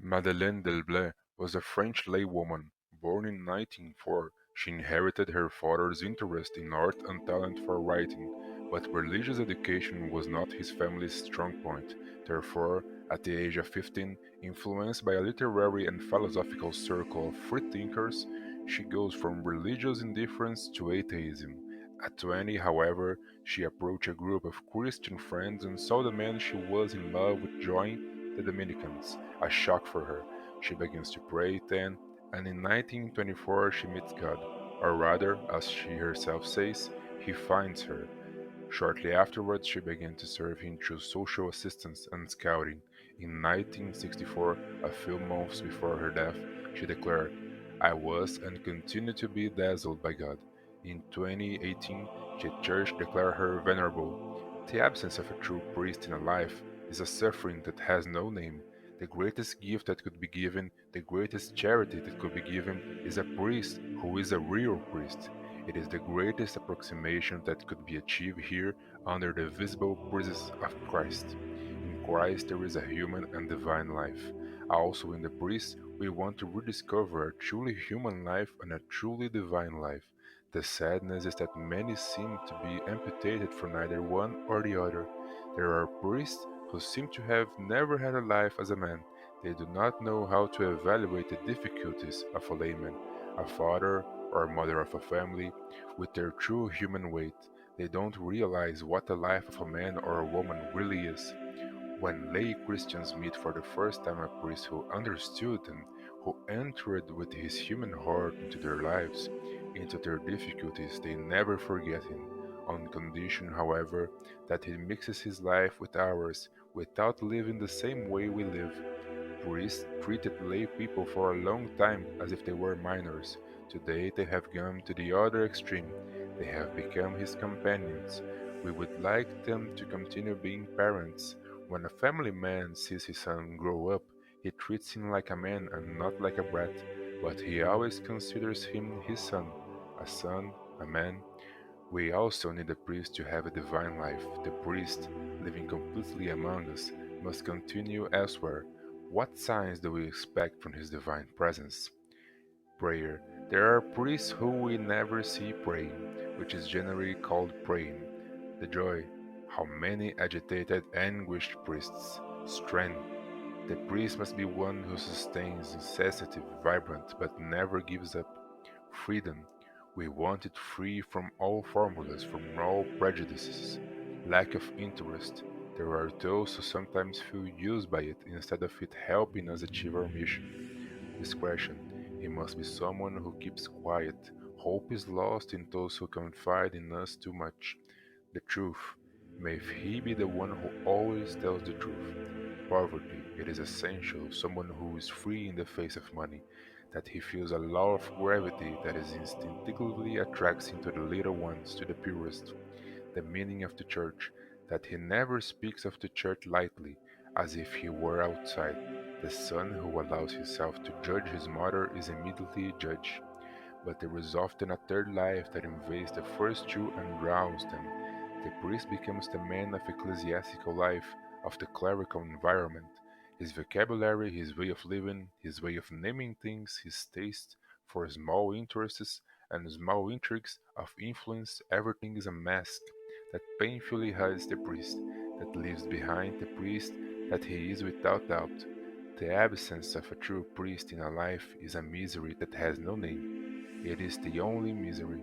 Madeleine Delblé was a French laywoman, born in 1904. She inherited her father's interest in art and talent for writing, but religious education was not his family's strong point. Therefore, at the age of 15, influenced by a literary and philosophical circle of freethinkers, she goes from religious indifference to atheism. At 20, however, she approached a group of Christian friends and saw the man she was in love with join the Dominicans, a shock for her. She begins to pray then, and in 1924 she meets God, or rather, as she herself says, he finds her. Shortly afterwards, she began to serve him through social assistance and scouting. In 1964, a few months before her death, she declared, I was and continue to be dazzled by God. In 2018, the church declared her venerable. The absence of a true priest in a life is a suffering that has no name. The greatest gift that could be given, the greatest charity that could be given, is a priest who is a real priest. It is the greatest approximation that could be achieved here under the visible presence of Christ. In Christ there is a human and divine life. Also in the priest, we want to rediscover a truly human life and a truly divine life. The sadness is that many seem to be amputated from either one or the other. There are priests who seem to have never had a life as a man. They do not know how to evaluate the difficulties of a layman, a father or mother of a family, with their true human weight. They don't realize what the life of a man or a woman really is. When lay Christians meet for the first time a priest who understood them, who entered with his human heart into their lives, into their difficulties, they never forget him, on condition, however, that he mixes his life with ours without living the same way we live. Priests treated lay people for a long time as if they were minors. Today they have gone to the other extreme. They have become his companions. We would like them to continue being parents. When a family man sees his son grow up, he treats him like a man and not like a brat, but he always considers him his son, a man. We also need the priest to have a divine life. The priest, living completely among us, must continue elsewhere. What signs do we expect from his divine presence? Prayer. There are priests who we never see praying, which is generally called praying. The joy. How many agitated, anguished priests. Strength. The priest must be one who sustains, incessant, vibrant, but never gives up. Freedom. We want it free from all formulas, from all prejudices. Lack of interest. There are those who sometimes feel used by it instead of it helping us achieve our mission. Discretion. He must be someone who keeps quiet. Hope is lost in those who confide in us too much. The truth. May he be the one who always tells the truth. Poverty. It is essential, someone who is free in the face of money, that he feels a law of gravity that is instinctively attracts him to the little ones, to the purest. The meaning of the church, that he never speaks of the church lightly, as if he were outside. The son who allows himself to judge his mother is immediately judged. But there is often a third life that invades the first two and drowns them. The priest becomes the man of ecclesiastical life, of the clerical environment. His vocabulary, his way of living, his way of naming things, his taste for small interests and small intrigues of influence, everything is a mask that painfully hides the priest, that leaves behind the priest that he is without doubt. The absence of a true priest in a life is a misery that has no name. It is the only misery.